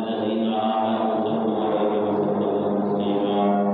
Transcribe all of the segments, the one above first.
الذين آمنوا صلوا عليه وسلموا تسليما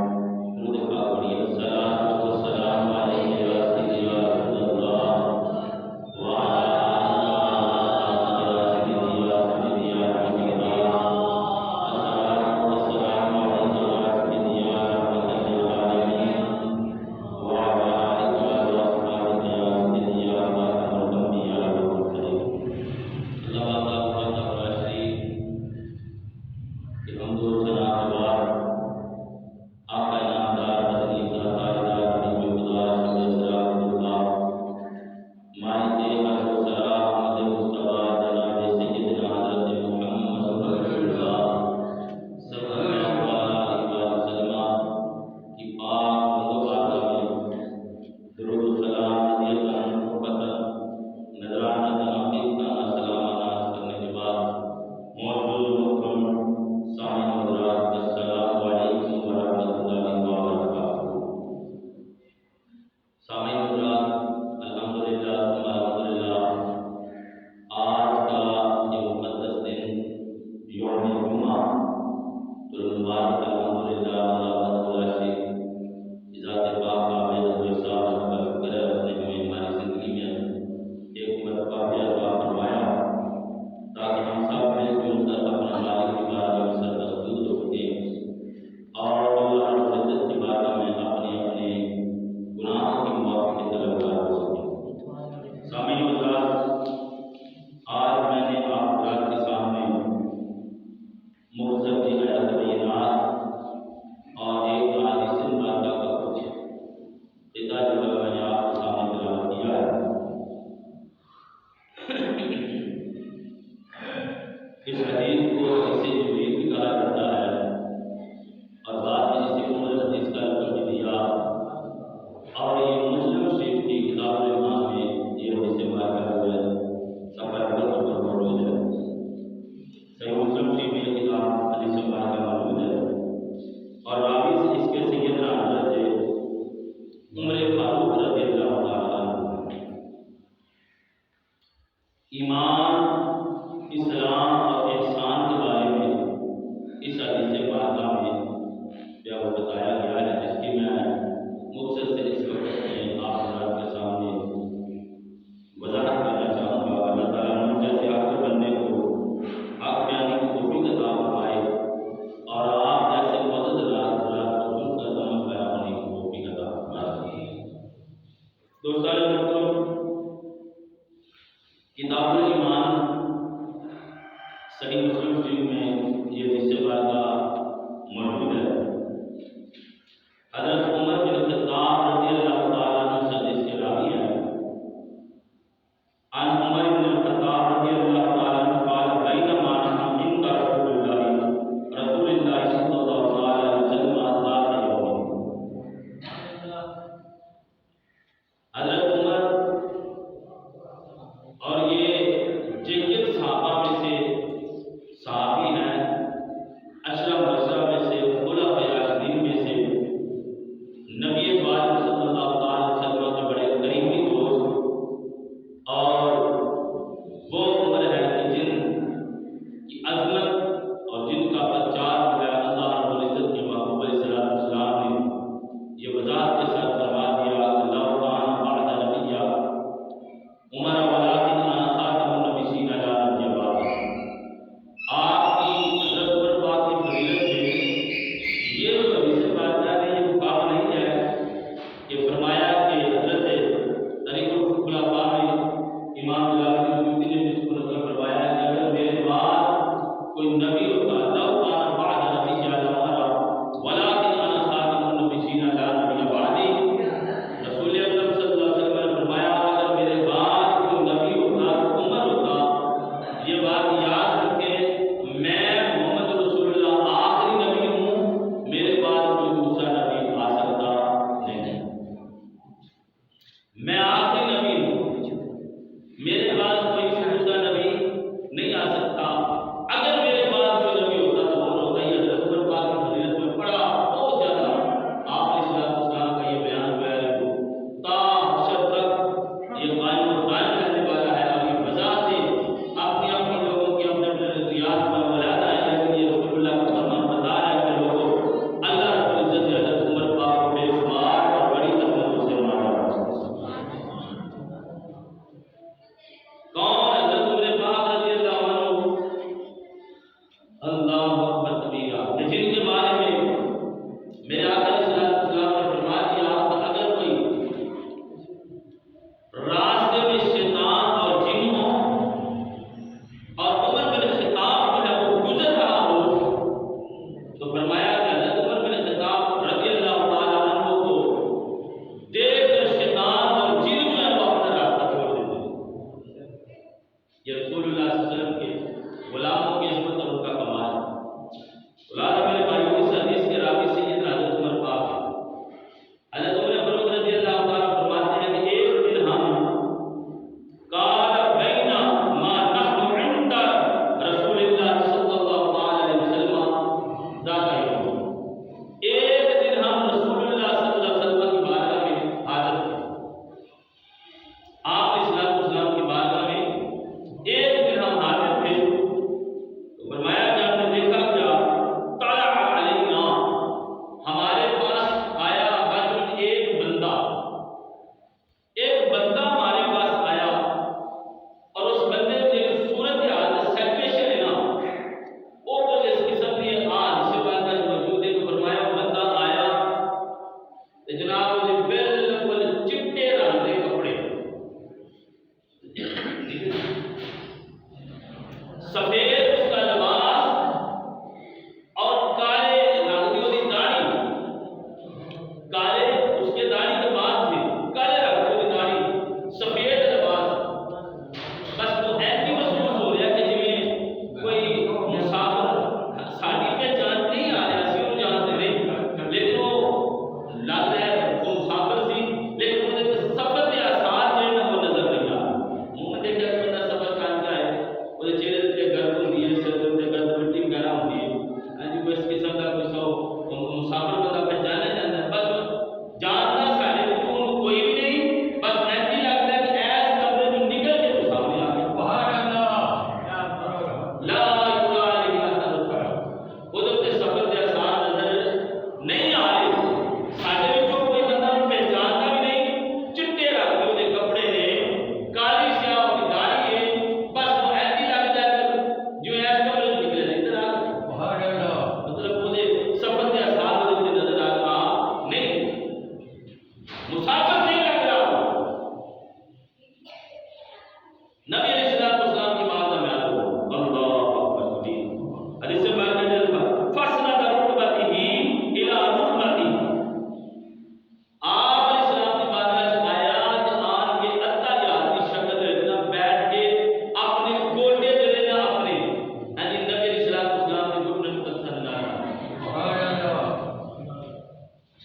حضرت عمر بن خطاب رضی اللہ تعالیٰ عنہ سے حدیث کے راوی ہیں، عن عمر بن الخطاب رضی اللہ تعالیٰ عنہ قال بینما نحن عند رسول اللہ صلی اللہ علیہ وسلم ذات یوم۔ حضرت عمر اور یہ جید صحابہ میں سے صحابی ہیں، اشرف بشرہ میں سے، خلفائے راشدین میں سے،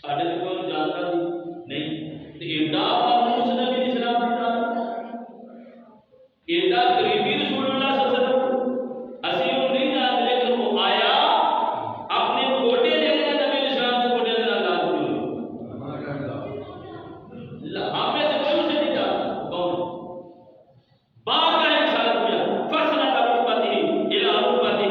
ساڈے تے کوئی جانتا نہیں تے ایڈا مانوس نبی اسلام دی ذات ایڈا قریبی رسول اللہ صلی اللہ علیہ وسلم اسی نوں نہیں جانتے لیکن وہ آیا اپنے گوڈے جڑے نبی اسلام دے گوڈے دے نال لا دتا ہم میں سے کوئی سے نہیں جانتا کون بعد کا رسالت کیا فصل کا رتبتی الى رتبتی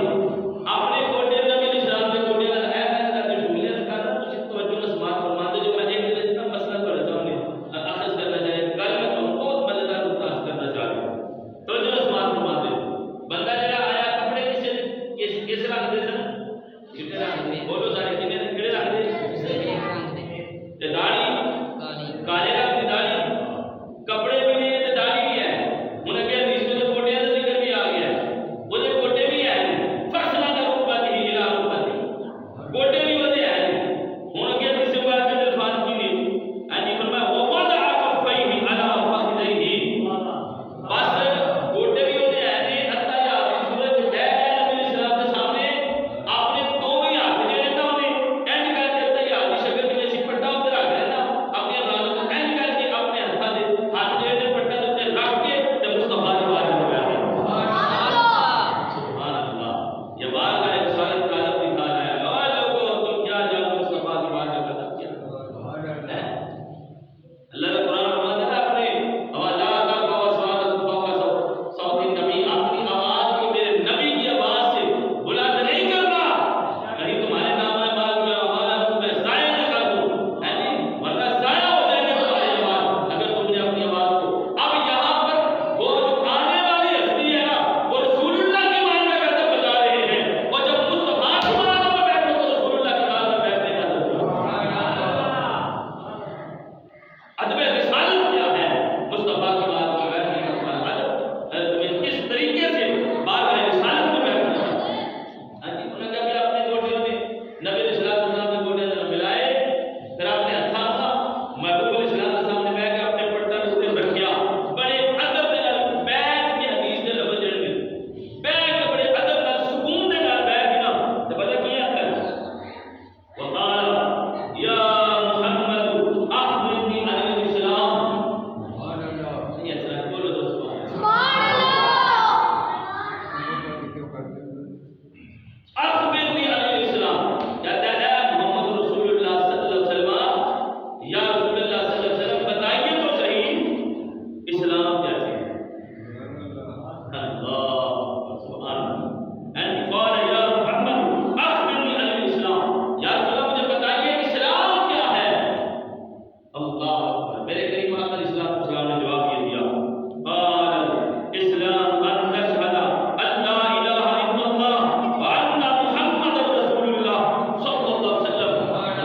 اپنے گوڈے نبی اسلام دے گوڈے نال ایسا کر جملے کا کچھ توجہ نہ سماعت فرماتے جو میں ایک دل کا مسئلہ پر سامنے اخذ کرنا چاہے کل میں تو بہت مزیدار انداز کرنا چاہ رہا ہوں توجہ نہ سماعت فرماتے بندہ جڑا آیا کپڑے کس رنگ دے سن کتنے رنگ دے بولو سارے کنے کڑے رنگ دے تے داڑھی کالے رنگ دی داڑھی کپڑے بھی نہیں تے داڑھی بھی ہے ہن اگے حدیث میں گوڈے دا ذکر بھی آ گیا وہ دے گوڈے بھی ہے فصلہ کا روپا دی الہ روپا دی گوڈے بھی وہ دے ہے ہن اگے حدیث میں آ کے الفاظ کی نے انہی فرمایا وہ وضع کفیہ علی فخذیہ بس گوڈے بھی وہ دے ہے حتی یا صورت ہے نبی اسلام کے سامنے اپنے دونوں ہاتھ جڑے نا انہیں اینڈ کر کے حتی یا دی شکل میں سی پٹا ادھر رکھ لینا اپنی رانوں کو اینڈ کر کے اپنے ہاتھاں دے ہاتھ جڑے پٹا دے تے رکھ کے تے مصطفیٰ دی بارگاہ میں بیٹھ سبحان اللہ یہ بارگاہ رسالت کا ادب دکھا رہا ہے اور لوگوں تم کیا جانو مصطفیٰ کی بارگاہ کا ادب کیا اللہ نے قرآن فرماتا ہے اپنے حوالات کا وسواد فوق صوت النبی اپنی آواز کو میرے نبی کی آواز سے بلند نہیں کرنا کہیں تمہارے نام ہے مال میں ہمارا تمہیں ضائع نہ کر دوں ہے نہیں ورنہ ضائع ہو جائے گی تمہاری آواز اگر تم نے اپنی آواز کو اب یہاں پر وہ جو آنے والی ہستی ہے نا وہ رسول اللہ کی بارگاہ کا ادب بتا رہے ہیں اور جب مصطفیٰ کی بارگاہ میں بیٹھو تو رسول اللہ کی بارگاہ میں بیٹھنے کا ادب رسالت کیا ہے مصطفیٰ کی بارگاہ میں بیٹھنے کا ادب تمہیں کس طریقے سے بارگاہ رسالت میں بیٹھنا ہے ہاں جی انہوں نے کہا کہ اپنے گوڈے میں نبی اسلام کے گوڈے نے ملائے پھر اپنے ہتھاں محبوب اسلام کے سامنے بیٹھ کے اپنے پٹا کے اوپر رکھیا بڑے ادب دے نال بیٹھ کے حدیث دے لفظ جڑے بیٹھ کے بڑے ادب نال سکون دے نال بیٹھ کے نا تے پتہ کی آکھیا وقال یا محمد اخبرنی عن الاسلام سبحان اللہ یہ اچھا بولو دوستو اخبرنی عن الاسلام کہتا ہے محمد رسول اللہ صلی اللہ علیہ وسلم یا رسول اللہ صلی اللہ علیہ وسلم بتائیے تو صحیح اسلام کیا چیز ہے اللہ سبحان اللہ اینڈ قال یا محمد اخبرنی عن الاسلام یا رسول اللہ مجھے بتائیے اسلام کیا ہے اللہ اکبر میرے کریم آقا علیہ السلام نے جواب یہ دیا قال اسلام ان تشهد ان لا الہ الا اللہ وان محمد رسول اللہ صلی اللہ علیہ وسلم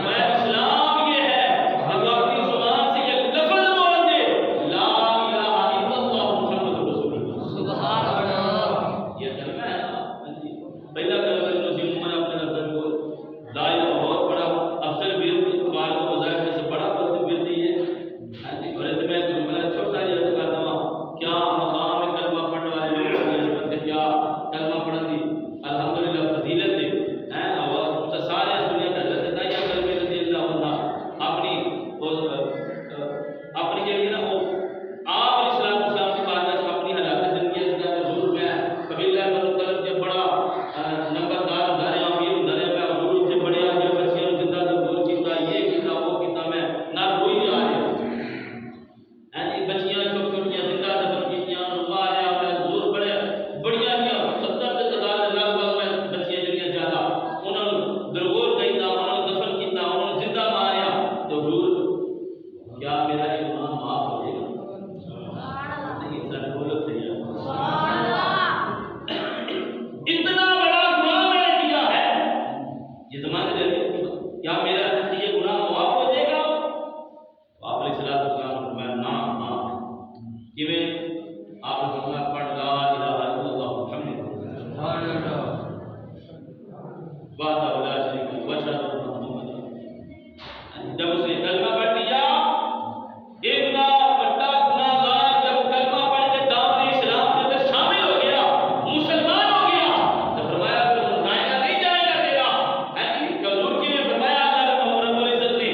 میں اسلام یہ ہے کہ اپنی زبان سے یہ لفظ بول دے لا الہ الا اللہ محمد رسول اللہ سبحان اللہ یہ کلمہ ہے نا پہلا کلمہ نصیب میں اپنے لفظ بول لا الہ بہت بڑا افضل ورد بار کو مذاہب میں سے بڑا ورد یہ ہے اور اس میں میں چھوٹا یہ کہتا ہوں کیا مقام ہے کلمہ پڑھنے والے لوگوں کی کیا کلمہ پڑھنے دی الحمدللہ فضیلت ہے اور سارے دنیا کا حضرت دایا کلمہ رضی اللہ عنہ اپنی جڑی نا وہ آپ اسلام کی بارگاہ سے اپنی حالات زندگی کا حضور میں قبیلہ بنو طلب کے بڑا نمبردار ہوں نے امیر ہوں نے میں حضور سے بڑے آگے بچیاں زندہ دور کیتا یہ کیتا وہ کیتا میں نہ کوئی آ رہا ہے بچیاں چھوٹیاں زندہ دفن کیتیاں ماریا میں حضور بڑے بڑیاں 70 کے تعداد لگ بھگ میں بچیاں جڑیاں زیادہ انہاں نوں درگور کیتا انہاں نوں دفن کیتا انہاں نوں زندہ ماریا تو حضور کیا میرا یہ گناہ معاف ہو جائے گا سبحان اللہ نہیں سر بولو صحیح ہے سبحان اللہ اتنا بڑا گناہ میں نے کیا ہے یہ زمانے دے کیا میرا یہ گناہ معاف ہو جائے گا آپ علیہ الصلوۃ والسلام فرمایا نا کیویں آپ نے فرمایا پڑھ لا الہ الا اللہ محمد سبحان اللہ وحدہ لا شریک لہ واشہد ان محمد جب اس نے کلمہ پڑھ لیا اتنا بڑا گناہگار جب کلمہ پڑھ کے دعوت اسلام کے اندر شامل ہو گیا مسلمان ہو گیا تو فرمایا کہ ضائع نہیں جائے گا تیرا ہے کہ حضور کی نے فرمایا اللہ رب العزت نے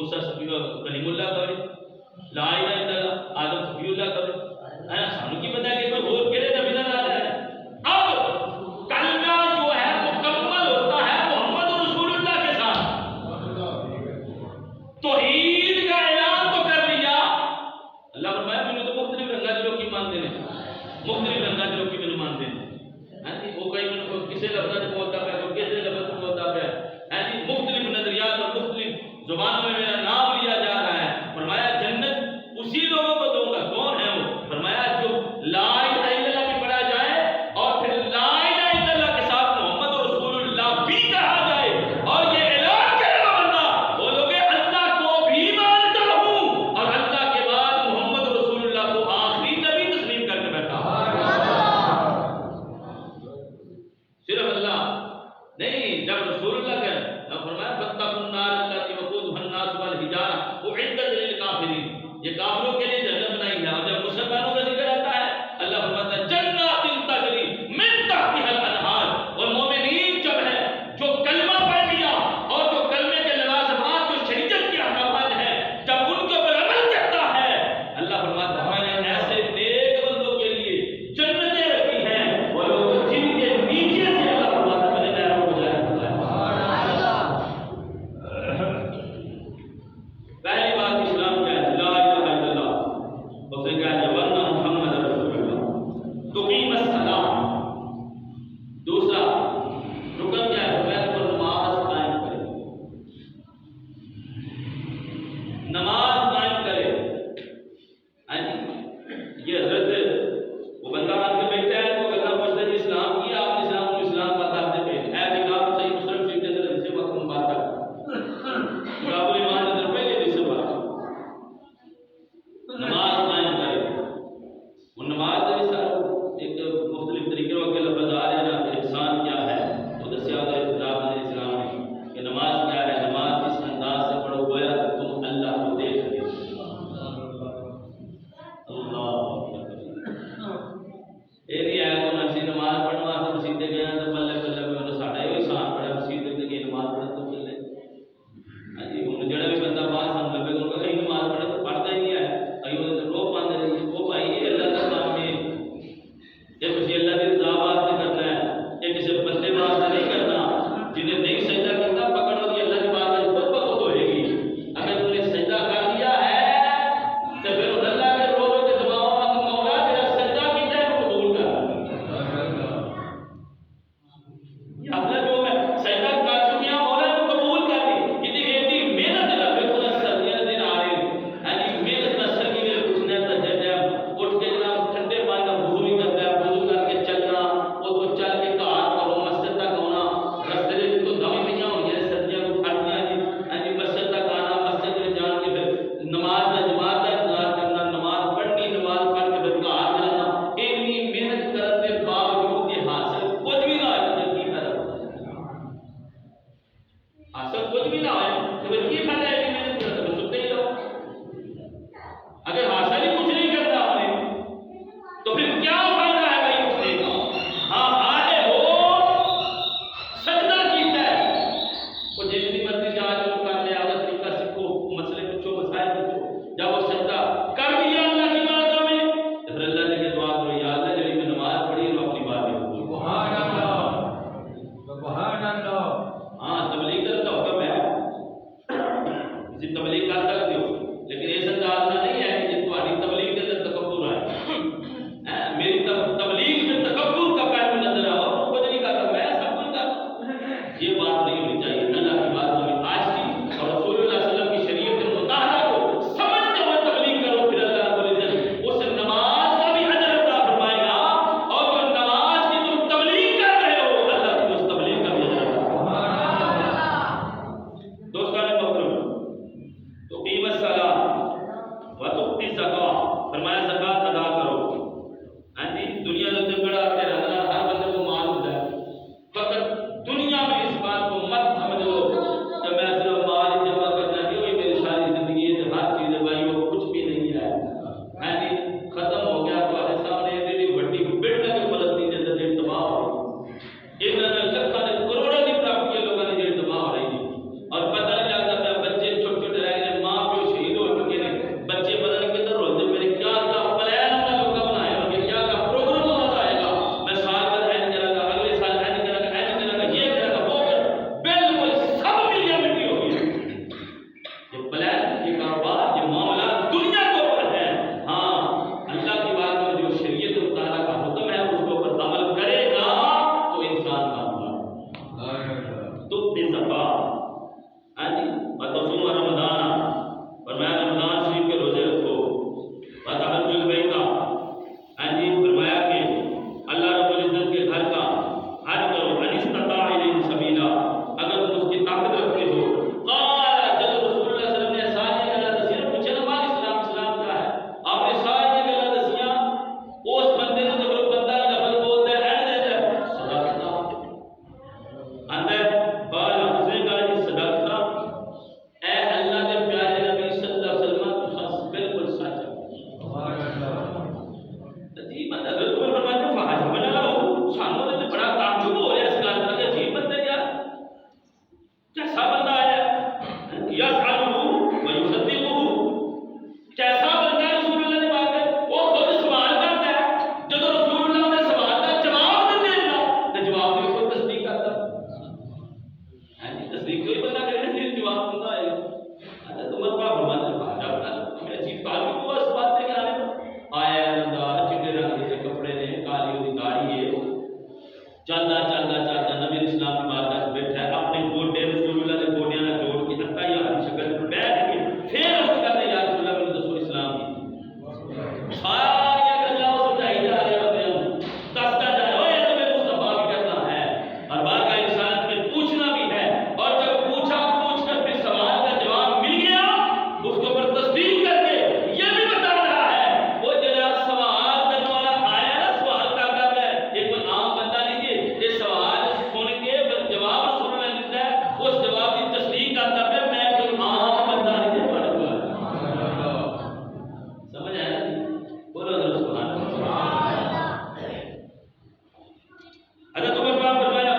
موسیٰ کلیم اللہ کرے، لا الہ الا اللہ آدم صفی اللہ کرے، سانو کی پتا کہ کوئی اور کہڑے نبی دا نام ہے۔ اب کلمہ جو ہے مکمل ہوتا ہے محمد رسول اللہ کے ساتھ۔ توحید کا اعلان تو کر لیا، اللہ فرمایا مجھے تو مختلف رنگا جو کی مانتے ہیں، مختلف رنگا جو کی مجھے مانتے ہیں۔ وہ کئی کسی لفظ سے بولتا ہے، کوئی کسی لفظ سے بولتا ہے، مختلف نظریات اور مختلف زبانوں میں میرا نام لیا جا رہا ہے۔ فرمایا جنت اسی لوگوں کو دوں گا۔ کون ہے وہ؟ فرمایا جو لا الہ الا اللہ بھی پڑھا جائے اور پھر لا الہ الا اللہ کے ساتھ محمد رسول اللہ بھی کہا جائے اور یہ اعلان کرے گا بندہ، بولو گے اللہ کو بھی مانتا ہوں اور اللہ کے بعد محمد رسول اللہ کو آخری نبی تسلیم کر کے بیٹھا۔ صرف اللہ نہیں، جب رسول اللہ کہہ فرمایا فاتقوا النار التي وقودها الناس والحجارة اعدت للكافرين، یہ کافروں کے لیے جنت بنائی ہے۔ اور جب مسلمانوں کا ذکر آتا ہے اللہ فرماتا ہے جنات تجری من تحتها الانہار، اور مومنین جب ہے جو کلمہ پڑھ لیا اور جو کلمے کے لوازمات جو شریعت کے احکامات ہیں جب ان کے اوپر عمل کرتا ہے، اللہ فرماتا ہے میں نے ایسے نیک بندوں کے لیے جنتیں رکھی ہیں وہ لوگ جن کے نیچے سے اللہ فرماتا ہے میں نے نہروں کو جاری کیا ہے۔ پہلی بات اسلام کیا ہے؟ لا الہ الا اللہ، اور پھر کیا ہے ورنہ محمد رسول اللہ، تقیم الصلاۃ۔ دوسرا رکن کیا ہے؟ میں پر نماز قائم کرے، نماز قائم کرے۔ یہ حضرت وہ بندہ آ کے بیٹھا ہے تو اللہ پوچھتا ہے اسلام کی آپ نے اسلام کو اسلام بتا دے پہ ہے نکاح صحیح مسلم شریف کے اندر اسے وقت مبارک کتاب ایمان اندر پہلے سے بات نماز قائم کرے۔ وہ نماز کا سارا ایک مختلف طریقے کے لفظ آ رہے ہیں نا، احسان کیا ہے وہ دسیا ہوتا ہے کتاب میں اسلام میں کہ نماز کیا ہے۔ نماز اس انداز سے پڑھو گویا کہ تم اللہ کو دیکھ رہے ہو۔ اللہ یہ ہے وہ نفسی نماز پڑھنے واسطے مسیطے گیا تو بلے بلے میں ساڈا یہ احسان پڑھا مسیطے کی نماز پڑھنے تو چلے۔ ہاں جی ہوں جڑا بھی بندہ باہر سن لگے ان کو کہیں نماز پڑھے تو پڑھتا ہی نہیں ہے، کہیں رو پاندے رہیے وہ بھائی یہ اللہ کا کام ہے، یہ کسی اللہ کی رضا واسطے کرنا ہے، یہ کسی بندے واسطے نہیں کرنا۔ جنہیں نہیں سجدہ کرتا پکڑ ہوگی اللہ کی بات میں خود بخود ہوئے گی۔ اگر تم نے سجدہ کر دیا ہے تو پھر اللہ کے روزوں کے دباؤ میں مولا تیرا سجدہ کیتا ہے وہ قبول کر۔ یا اللہ جو میں سجدہ کر چکی ہوں مولا کو قبول کر لی، کتنی کہتی محنت لگے خدا سردیاں دن آ رہے ہیں محنت نہ سر کی اٹھنے تجھے اٹھ کے جناب ٹھنڈے پانی کا وضو ہی کرتا ہے، وضو کر کے چلنا وہ تو چل کے کار کرو مسجد تک ہونا، رستے میں تو دمی پہ ہو گیا سردیاں کو کھڑنا ہے مسجد تک آنا، مسجد میں جان کے پھر نماز کا جماعت کا انتظار کرنا، نماز پڑھنی، نماز پڑھ کے پھر کار جانا، اتنی محنت کرنے کے باوجود یہ حاصل کچھ بھی نہ آئے کی فائدہ، حاصل کچھ بھی نہ آئے تو پھر کی فائدہ ہے کہ محنت کرتے تو سنتے ہی رہو۔ اگر حاصل ہی کچھ نہیں کرتا آپ نے تو پھر کیا فائدہ ہے بھائی اٹھنے کا؟ ہاں آئے ہو سجدہ کیتا ہے وہ جتنی مرضی سے آج وہ کر لے آدھا طریقہ سیکھو، مسئلے پوچھو، مسائل پوچھو، جب وہ سجدہ کر دیا اللہ کی باتوں میں تو پھر اللہ نے کہ دعا کرو یا اللہ جب میں نماز پڑھی وہ اپنی بات میں قبول۔ سبحان اللہ سبحان اللہ۔ ہاں تبلیغ کا تو حکم ہے، کسی تبلیغ کر سکتے ہو لیکن اس انداز میں نہیں ہے کہ تمہاری تبلیغ کے اندر تکبر ہے، میری تبلیغ میں تکبر کا پہلو نظر آؤ کچھ نہیں کرتا میں سب کچھ کرتا، یہ بات نہیں ہونی چاہیے۔ اللہ کی بات ہمیں آج کی اور رسول اللہ صلی اللہ علیہ وسلم کی شریعت مطالعہ کو سمجھتے ہوئے تبلیغ کرو، پھر اللہ رب العزت اس نماز کا بھی اجر عطا فرمائے گا اور جو نماز کی تم تبلیغ کر رہے ہو اللہ کی اس تبلیغ کا بھی اجر عطا فرمائے گا۔ دوستان محترم یسألہ ویصدقہ، کیسا بندہ ہے رسول اللہ کی بات ہے، وہ خود سوال کرتا ہے، جب رسول اللہ نے سوال کا جواب نہیں دینا تو جواب کی کوئی تصدیق کرتا ہے جی، تصدیق کوئی بندہ کرے نہیں، جواب بندہ آئے گا حضرت عمر پاک فرماتے ہیں بادشاہ بتا لو ہمیں عجیب بات بھی ہوا اس بات سے کہانے پر آیا بندہ چٹے رنگ کے کپڑے نے، کالی ہوئی داڑھی ہے، چلتا چلتا چلتا نبی اسلام کی بات کر بیٹھا ہے، اپنے گوڈے رسول اللہ نے گوڈیاں نہ جوڑ کے عطایا کی شکل پر بیٹھ کے پھر اس کہتے ہیں یا رسول اللہ مجھے دسو اسلام کی ساری گلاں سمجھائی جا رہے ہوتے ہیں، دستا جا رہا ہے تمہیں مصطفیٰ بھی کرنا ہے اور بار کا انسانیت میں پوچھنا بھی ہے، اور جب پوچھا پوچھ کر پھر سوال کا جواب مل گیا اس کے اوپر تصدیق کر کے یہ بھی بتا رہا ہے وہ جناب سوال کرنے والا آیا نا، سوال کرتا ہے ایک کوئی عام بندہ نہیں ہے، یہ سوال سن کے جواب رسول اللہ نے دیتا ہے، اس جواب کی تصدیق کرتا ہے، میں کوئی عام بندہ نہیں ہے پڑھ ہوا سمجھ آیا نہیں؟ بولو ذرا سبحان اللہ۔ حضرت عمر پاک فرمایا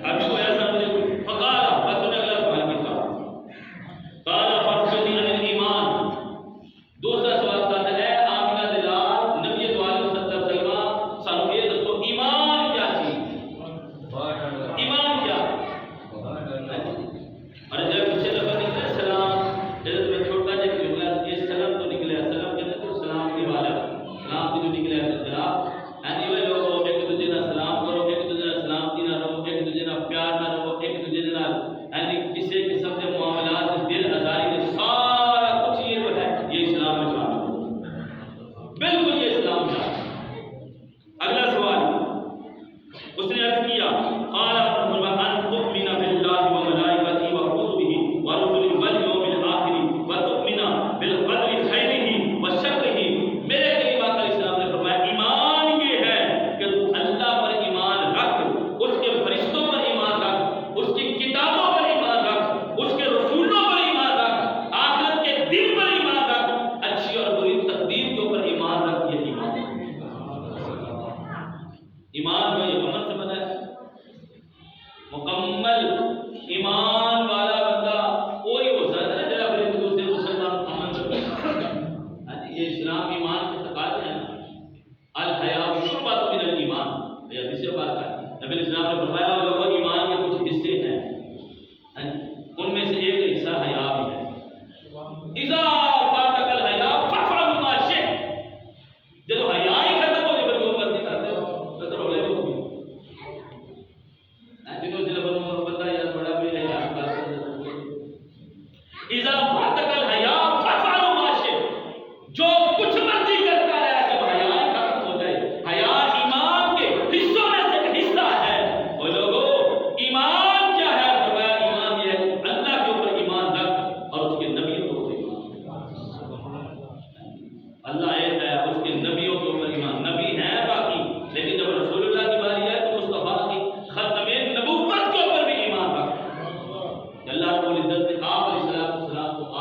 ابھی کوئی ایسا مجھے فقال بس انہیں اگلا سوال بھی کہا قال فاخبرنی عن الایمان، دوسرا سوال کرتا ہے آمنہ دلال نبی دو عالم صلی اللہ علیہ وسلم سانو یہ دسو ایمان کیا چیز، ایمان کیا، اور جب پیچھے لفظ نکلا سلام، حضرت میں چھوٹا جا جملہ یہ سلام تو نکلا، سلام کہتے ہیں تو سلام کے والا سلام کی جو نکلا ہے جناب یعنی وہ لوگ ایک دوسرے نال سلام کرو، ایک دوسرے نال سلامتی نہ رہو، ایک دوسرے نال پیار نہ رہو، ایک دوسرے نال یعنی کسی قسم کے معاملات دل آزاری میں سارا کچھ یہ جو ہے یہ اسلام میں شامل ہے، بالکل یہ اسلام میں شامل ہے۔ اگلا سوال اس نے عرض کیا قال ان تؤمن بالله وملائكته وكتبه ورسله واليوم الاخر وتؤمن بالقدر خيره وشره، میرے قریب آ کر اسلام نے فرمایا ایمان یہ ہے کہ تو اللہ پر ایمان رکھ، اس کے فرشتوں پر ایمان رکھ، اس کی کتابوں پر ایمان رکھ، اس کے رسولوں پر ایمان رکھ، آخرت کے دن پر ایمان رکھ، اچھی اور بری تقدیر کے اوپر ایمان رکھ، یہ ایمان ہے۔ ایمان جو یہ عمل سے بنا ہے، مکمل ایمان والا بندہ وہی ہو سکتا ہے جب اپنے دوسرے مسلمان امن کرتا ہے، یہ اسلام ایمان کے تقاضے ہیں نا، الحیاء شعبۃ من الایمان، یہ دوسری بات ہے نبی اسلام نے فرمایا لوگوں ایمان کے کچھ حصے ہیں ان میں سے ایک حصہ حیا بھی ہے، اذا فاتک الحیاء فافعل ما شئت، جب حیا ہی ختم ہو جائے جو مرضی کرتے ہو قدر ہو لے وہ جنہوں سے لفظ بندہ یا بڑا بھی ہے اذا فاتک الحیاء فافعل ما شئت، جو کچھ مرضی کرتا ہے جب حیا ختم ہو جائے، حیا ایمان کے حصوں میں سے ایک حصہ ہے، وہ لوگوں ایمان کیا ہے، فرمایا ایمان یہ ہے اللہ کے اوپر ایمان رکھ اور اس کے نبیوں کے اوپر ایمان رکھ، اللہ ایک ہے اس کے نبیوں کے اوپر ایمان، نبی ہے باقی لیکن جب رسول اللہ کی باری ہے تو مصطفیٰ کی ختم نبوت کے اوپر بھی ایمان رکھ، اللہ رب العزت نے آپ علیہ السلام کو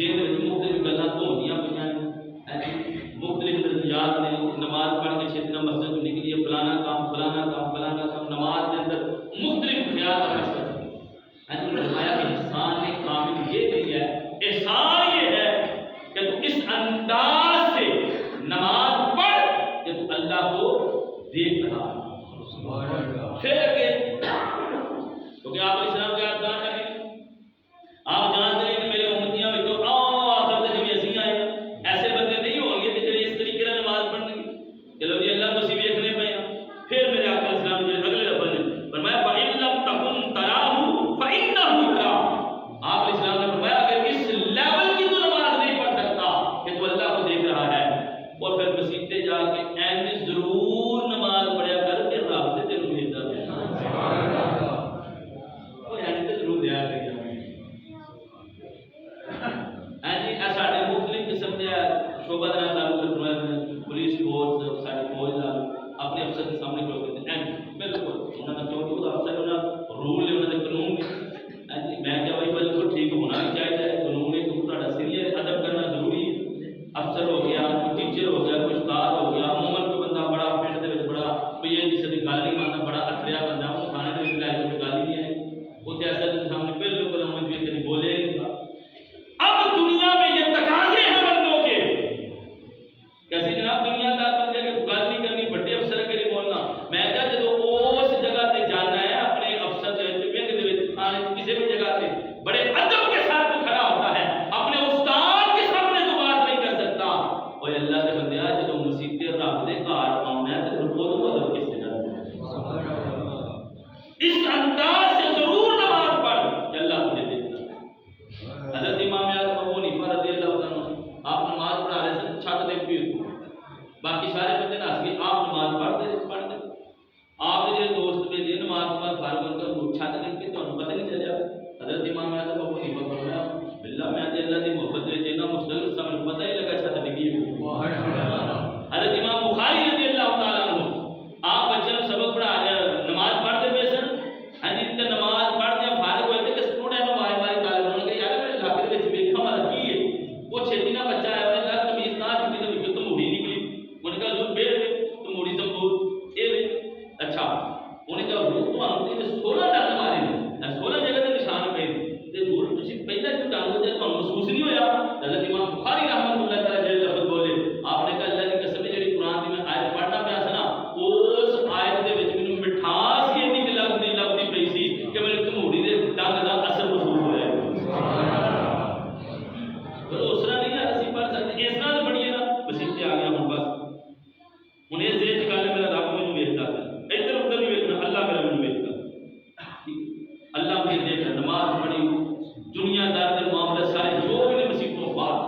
جہد مختلف گلاں دھوندیاں پئیاں مختلف نظریات نے نماز پڑھ کے چھتنا مسجد میں نکلی ہے فلانا کام فلانا کام فلانا کام نماز کے اندر مختلف خیال اور مسئلہ فرمایا کہ انسان نے کامل یہ دی ہے احسان یہ ہے کہ تو اس انداز سے نماز پڑھ کہ تو اللہ کو دیکھ رہا ہے پھر کہ کیونکہ آپ اسلام کے آپ جانتے ہیں آپ جانتے ہیں کہ میرے امتیاں میں جو آخر تک بھی ایسی آئے ایسے بندے نہیں ہوں گے کہ جو اس طریقے سے نماز پڑھنے کی چلو جی اللہ مسیح دیکھنے پہ پھر میرے آقا اسلام جو اگلے لفظ نے فرمایا فَإِن لَمْ تَكُنْ تَرَاهُ فَإِنَّهُ يَرَاكَ آپ اسلام نے فرمایا اگر اس لیول کی تو نماز نہیں پڑھ سکتا کہ تو اللہ کو دیکھ رہا ہے اور پھر مسیح جا کے این ضرور نماز پڑھیا کر کے رب سے تینوں بھیجتا ہے وہ این تے ضرور دیا کرے ہاں جی ساڈے مختلف قسم کے شعبہ کا تعلق رکھنا پولیس فورس ساڈے فوج دا اپنے افسر کے سامنے کھلو کے این بالکل انہاں دا جو بھی افسر انہاں رول نے انہاں دے قانون نے جی میں کیا بھائی بالکل ٹھیک ہونا بھی چاہیے قانون ہے کہ تہاڈا سینئر ادب کرنا ضروری ہے افسر ہو گیا کوئی ٹیچر ہو گیا کوئی استاد ہو گیا عموماً کوئی بندہ بڑا پنڈ دے وچ بڑا کوئی یہ کسی دی گل نہیں مانتا بڑا اتریا بندہ وہ کھانے دے وچ لے کے گل ہی نہیں ہے وہ تے اصل دے سامنے بالکل ہم بھی کہیں بولے نہیں اب دنیا میں یہ تقاضے ہیں بندوں کے کیسے جناب دنیا دار بندے کے گل نہیں کرنی بڑے افسر کے لیے بولنا میں کہا جدو اس جگہ تے جانا ہے اپنے افسر دے وچ ونگ دے وچ تھانے کسی بھی جگہ تے بڑے ادب کے ساتھ کھڑا ہوتا ہے اپنے استاد کے سامنے تو بات نہیں کر سکتا اوے اللہ دے بندے جدو مسیح تے رب دے گھر آਉਣਾ ہے تے وہ ادب کس سے جاتا ہے اس انداز سے ضرور نماز پڑھ کہ اللہ تجھے دیکھتا ہے حضرت امام اعظم ابو حنیفہ رضی اللہ عنہ آپ نماز پڑھا رہے تھے چھت دیکھ بھی باقی سارے بندے ناس کے آپ نماز پڑھتے آپ کے دوست میں جی نماز فارغ ہو کر چھت دیکھ کے تو پتہ نہیں چلیا حضرت امام اعظم ابو حنیفہ فرمایا باللہ میں اللہ کی محبت میں جینا مستقل سمجھ پتہ ہی لگا چھت ڈگی حضرت امام بخاری رضی اللہ تعالیٰ عنہ آپ بچے کو سبق پڑھا رہے نماز پڑھتے پہ سن ہاں جی تے نماز پڑھتے فارغ ہوئے تھے کہ اسٹوڈنٹ نو مارے مارے طالب انہوں نے کہا یار میرے علاقے وچ ویکھا والا کی ہے وہ چھتی نہ بچہ ہے انہوں نے کہا تمیز نہ چھتی تے وچ تو موڑی نکلی انہوں نے کہا حضور بیٹھ تو موڑی سمبود اے وے اچھا انہوں نے کہا حضور تو ہم تے 16 ڈنگ مارے 16 جگہ تے نشان پے تے حضور تسی پہلا کیوں ڈنگ تے تو محسوس نہیں ہویا حضرت امام بخاری رحمۃ اللہ تعالی جل لفظ بولے آپ نے کہا اللہ کی قسم جڑی قرآن دی میں آیت پڑھنا پیا سی نا اس آیت دے وچ مینوں مٹھاس یہ نہیں لگدی پئی سی کہ میرے تموڑی دے ڈنگ دا اثر محسوس ہویا تو اس طرح نہیں اسی پڑھ سکتے اس طرح بڑی ہے نا مسیح تے آ گیا ہوں بس ہن اس دے چ گل میرا رب مینوں ویکھدا ہے ادھر ادھر بھی ویکھنا اللہ میرا مینوں ویکھدا اللہ مجھے دیکھ رہا نماز پڑھی دنیا دار کے معاملے سارے جو بھی نے مسیح کو بات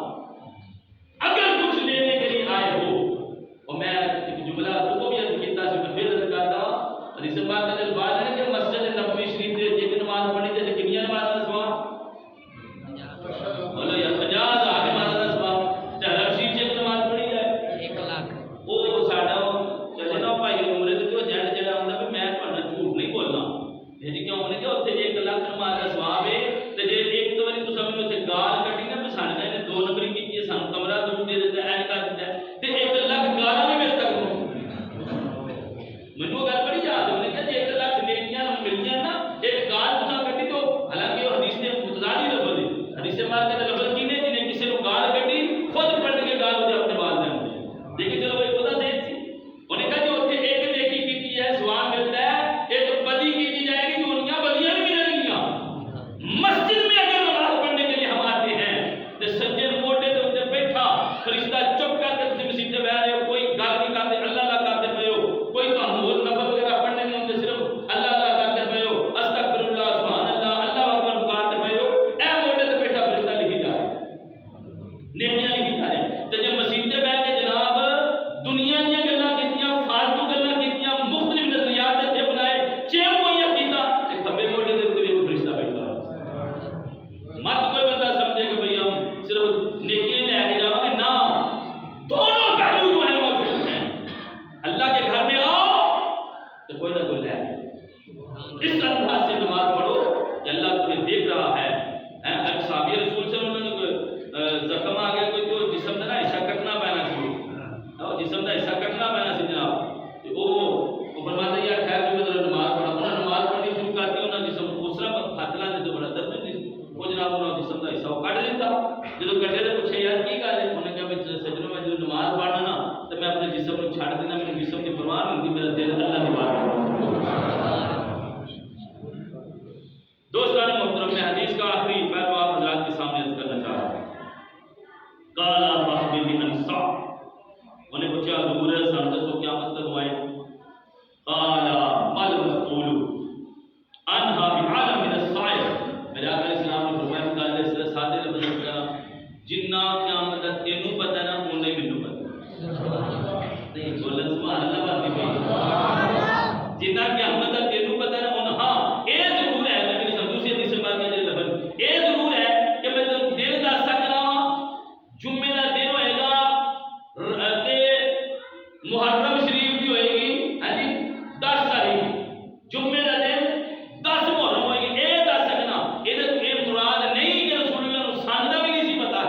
اگر کچھ لینے کے لیے آئے ہو اور میں ایک جملہ صبح بھی عرض کیتا سی میں پھر عرض کرتا حدیث پاک کا جو بات ہے کہ مسجد نبوی شریف دے ایک نماز پڑھنی تے کنیا نماز دا ثواب بولو یا 50,000 نماز دا ثواب تے حرم شریف ایک نماز پڑھی ہے 1 لاکھ او ساڈا چلے نا بھائی عمرے تے جو جڑ جڑا ہوندا کہ میں پڑھنا جھوٹ نہیں بولنا جی کیوں نے کہ اوتھے 1 لاکھ نماز دا ثواب ہے تے جے ایک واری تو سمجھو تے گال کٹی نا پسند ہے نے 2 نمبر کی ہے سان کمرہ دور دے دیتا ہے کر دیتا ہے تے 1 لاکھ گالاں بھی مل تک منو گل بڑی یاد ہونے کہ 1 لاکھ نیکیاں ملنیاں نا ایک گال تساں کٹی تو حالانکہ وہ حدیث میں متضاد لفظ ہے حدیث پاک کے لفظ کی نے جن کسی کو گال کٹی خود پلٹ کے گال دے اپنے بال دے لیکن چلو بھائی خدا دے سی انہوں نے کہا جو اوتھے ایک نیکی کیتی ہے ثواب ملتا ہے ایک بدی کیتی جائے گی دنیا بدیاں بھی ملیں گی مسجد میں اگر نماز پڑھنے کے لیے ہم آتے ہیں تو سجدے موٹے دے اوپر بیٹھا فرشتہ چپ کر کے تسی مسجد میں بیٹھ رہے ہو کوئی گل نہیں کرتے اللہ اللہ کرتے پئے ہو کوئی تانوں نفل وغیرہ پڑھنے نہیں ہوندے صرف اللہ اللہ کرتے پئے ہو استغفر اللہ سبحان اللہ اللہ اکبر پکارتے پئے ہو اے موٹے تے بیٹھا فرشتہ لکھی جا رہا ہے نیکیاں لکھی جا رہی ہیں تے جے مسجد تے بیٹھ کے جناب دنیا دی گلاں کیتیاں فالتو گلاں کیتیاں مختلف نظریات تے بنائے چیم کوئی کیتا تے کھبے موٹے دے اوپر فرشتہ بیٹھا مت کوئی بندہ سمجھے کہ بھئی ہم صرف نیکی لے کے جاؤں گے نہ دونوں پہلو جو ہیں موجود ہیں اللہ کے گھر میں آؤ تو کوئی نہ کوئی لے اس انداز سے نماز پڑھو کہ اللہ تمہیں دیکھ رہا ہے ایک صحابی رسول سے انہوں نے نہیں بولن سبحان اللہ بات نہیں جنہ کی احمد تینوں پتہ ہے ان ہاں اے ضرور ہے نبی نے دوسری حدیث میں بات کی لفظ اے ضرور ہے کہ میں تینوں دن دس سکنا جمعے کا دن ہوئے گا تے محرم شریف دی ہوئے گی ہاں جی 10 تاریخ جمعے کا دن 10 محرم ہوئے گی اے دس سکنا اے مراد نہیں کہ رسول اللہ نے ساندا بھی نہیں سی پتا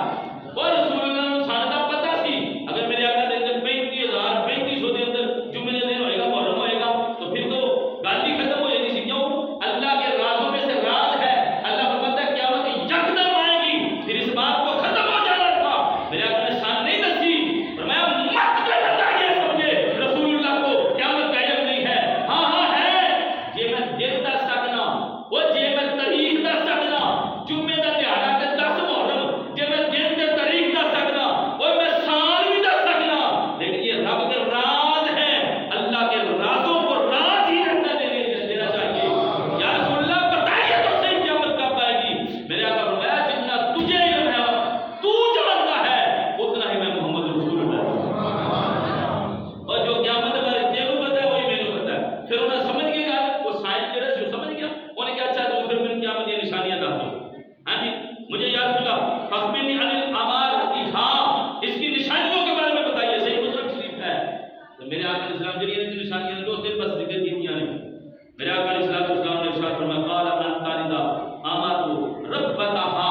اور رسول اللہ نے ساندا پتا سی اگر میرے آقا دے اندر 35,000 3500 دے اندر جمعے کا دن ہوئے گا محرم ہوئے گا تو پھر تو گل ہی ختم ہو جائے گی کیوں اللہ کے رازوں میں سے راز ہے اللہ فرماتا ہے قیامت یکدم آئے گی پھر اس بات کو ختم ہو جانا تھا میرے آقا نے شان نہیں دسی فرمایا مت کے بتا یہ سمجھے رسول اللہ کو قیامت کا علم نہیں ہے ہاں ہے یہ میں دن دس سکنا وہ جے میں تاریخ دس سکنا جمعے کا تہوار تے 10 محرم جے میں دن تے تاریخ دس سکنا وہ میں سال بھی دس سکنا لیکن یہ رب کے راز ہے اللہ کے رازوں کو راز ہی رکھنا دینا چاہیے یا رسول اللہ بتائیے تو صحیح قیامت کب آئے گی میرے آقا فرمایا جتنا تجھے علم ہے تو جانتا ہے اتنا ہی میں محمد رسول اللہ اور جو قیامت بارے تینوں پتہ ہے وہی مینوں پتہ ہے پھر انہیں سمجھ گیا وہ سائنس جڑا سی سمجھ گیا انہیں کیا اچھا تو پھر میں قیامت کی نشانیاں دکھا دو ہاں جی مجھے یا رسول اللہ فخبرنی عن الامارۃ ہاں اس کی نشانیوں کے بارے میں بتائیے صحیح مسلم شریف ہے تو میرے آقا علیہ السلام جڑی ان نشانیاں دو تین بس ذکر کیتیاں نے میرے آقا علیہ السلام نے ارشاد فرمایا قال ان طالدہ امات ربتها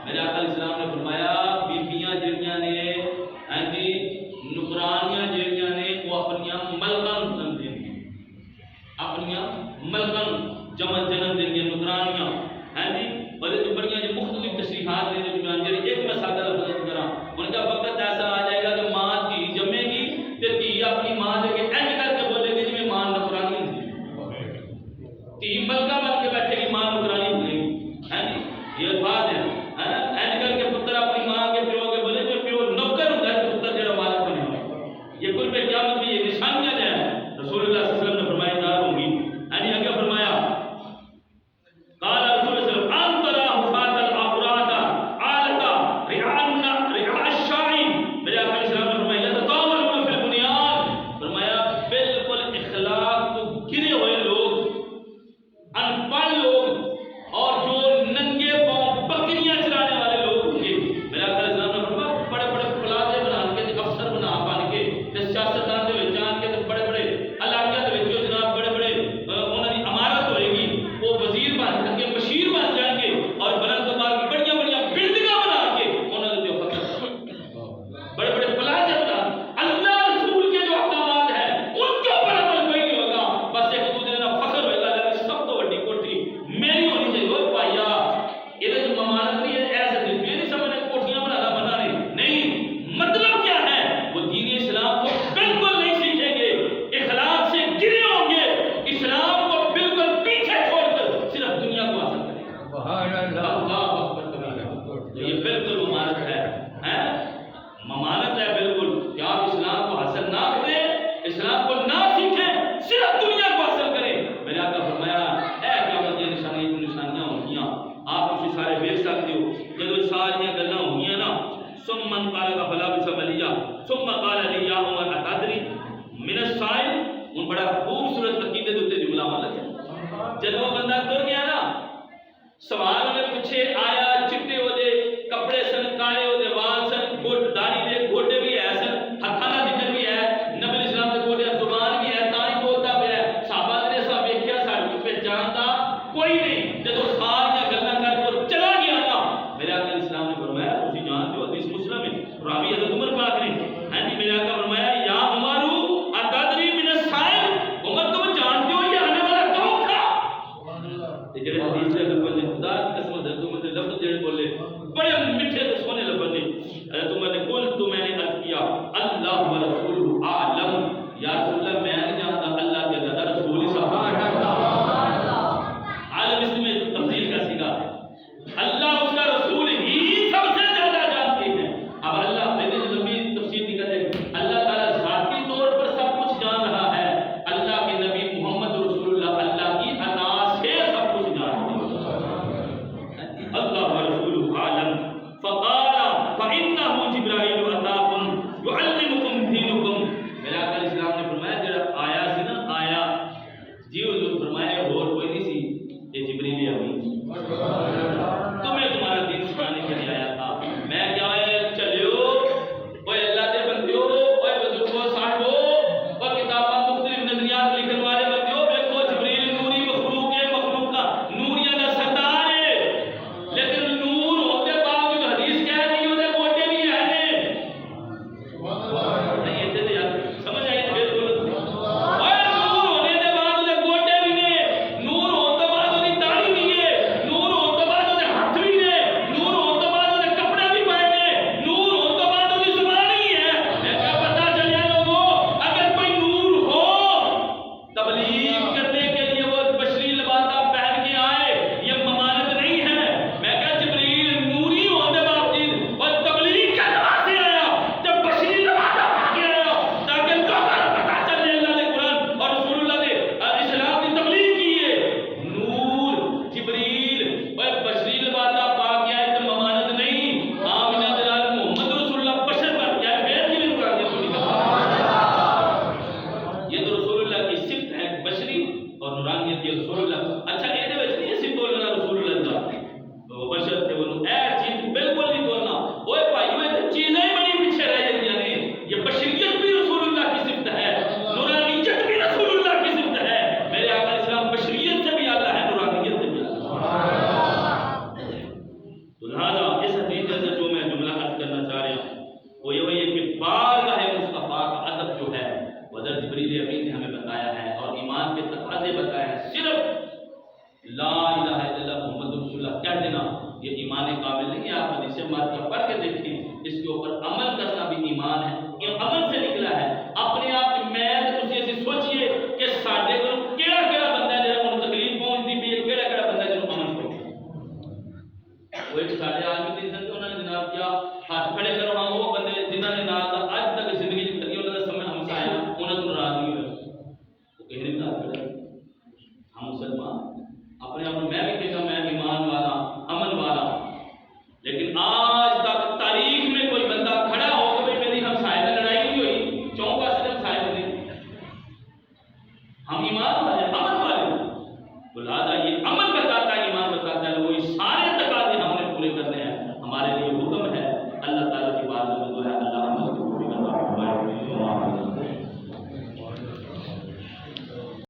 میرے آقا علیہ السلام نے فرمایا بیبییاں جڑیاں نے ہاں جی نکرانیاں جڑیاں نے وہ اپنیاں ملکن دیں گی اپنیاں ملکن جنم دیں گی نکرانیاں ہاں جی اور جو بڑیاں جو مختلف تشریحات دے درمیان جڑی ایک میں سادہ لفظ کراں ان کا وقت ایسا آ جائے گا کہ ماں کی جمے گی تے دھی اپنی ماں دے کے اینج کر کے بولے گی جی ماں نکرانی ہوندی دھی ملکہ بن کے بیٹھے گی ماں نکرانی بولے گی ہاں جی یہ الفاظ ہیں اینج کر کے پتر اپنی ماں کے پیو کے بولے جو پیو نوکر ہوتا ہے پتر جڑا مالک بنے ہوا یہ کل پہ قیامت میں یہ نشانیاں ہیں رسول اللہ صلی اللہ علیہ وسلم نے فرمایا دار ہوں گی ہاں جی آگے فرمایا قال رسول اللہ صلی اللہ علیہ وسلم ان ترى حفاظ الافراد عالتا رعاء الشاعين میرے آقا علیہ السلام نے فرمایا یتطاولون فی البنیان فرمایا بالکل اخلاق کو گرے ہوئے لوگ ان پڑھ لوگ اور جو ننگے پاؤں بکریاں چرانے والے لوگ ہوں گے میرے آقا علیہ السلام نے فرمایا بڑے بڑے پلازے بنا کے افسر بن کے سیاستدان دے وچ جان کے بڑے بڑے علاقے دے وچ جناب بڑے بڑے انہاں دی عمارت ہوئے گی وہ وزیر بن کے بشیر بن جائیں گے اور بلند تو بعد بڑیاں بڑیاں بلڈنگاں بنا کے انہاں دے فخر بڑے بڑے پلازے بنا اللہ رسول کے جو احکامات ہیں ان کے اوپر عمل کوئی نہیں ہوگا بس ایک دوسرے کا فخر ہوگا لیکن سب تو بڑی کوٹھی میری ہونی چاہیے وہ پایا یہ جو ممانت نہیں ہے ایسے نہیں یہ نہیں سمجھنے کوٹھیاں بنانا بنا نہیں مطلب کیا ہے وہ دین اسلام کو بالکل نہیں سیکھیں گے اخلاق سے گرے ہوں گے اسلام کو بالکل پیچھے چھوڑ کر صرف دنیا کو حاصل کریں گے سبحان اللہ اکبر کبیرہ یہ بالکل ممانت ہے ممانت ہے بالکل کہ آپ اسلام کو حاصل نہ کریں اسلام کو نہ سیکھیں صرف دنیا کو حاصل کریں میرے آقا فرمایا اے قیامت یہ نشانیاں ہوں گیاں آپ اسے سارے دیکھ سکتے ہو جب ساری گلاں ہوں گیاں نا ثم من قال فلا بسملیا ثم قال لي يا عمر اتدري من السائل ان بڑا خوبصورت عقیدے دے اوپر جملہ والا ہے جب وہ بندہ تر گیا نا سوال نے پوچھے آیا چٹے ہو دے کپڑے سن کالے ہو دے وال سن گوٹ داڑھی دے گوٹے بھی ہے سن ہتھاں دا ذکر بھی ہے نبی اسلام دے گوٹے زبان بھی ہے تاں بولتا پیا ہے صحابہ نے سب ویکھیا ساڈے کو پہچاندا کوئی نہیں جب ساری گلاں کر کے چلا گیا نا میرے آقا اسلام نے فرمایا تسی جانتے ہو حدیث مسلم ہے راوی حضرت عمر پاک نے ہاں جی میرے آقا فرمایا یا عمر اتدری من السائل عمر تم جانتے ہو یہ آنے والا کون تھا سبحان اللہ جڑے حدیث ہے خدا کی قسم حضرت عمر نے لفظ درجے بتائے ہیں، صرف لا الہ الا اللہ محمد رسول اللہ کہہ دینا یہ ایمان کامل نہیں ہے۔ آپ حدیث مبارکہ پڑھ کے دیکھیں، اس کے اوپر عمل کرنا بھی ایمان ہے، یہ عمل سے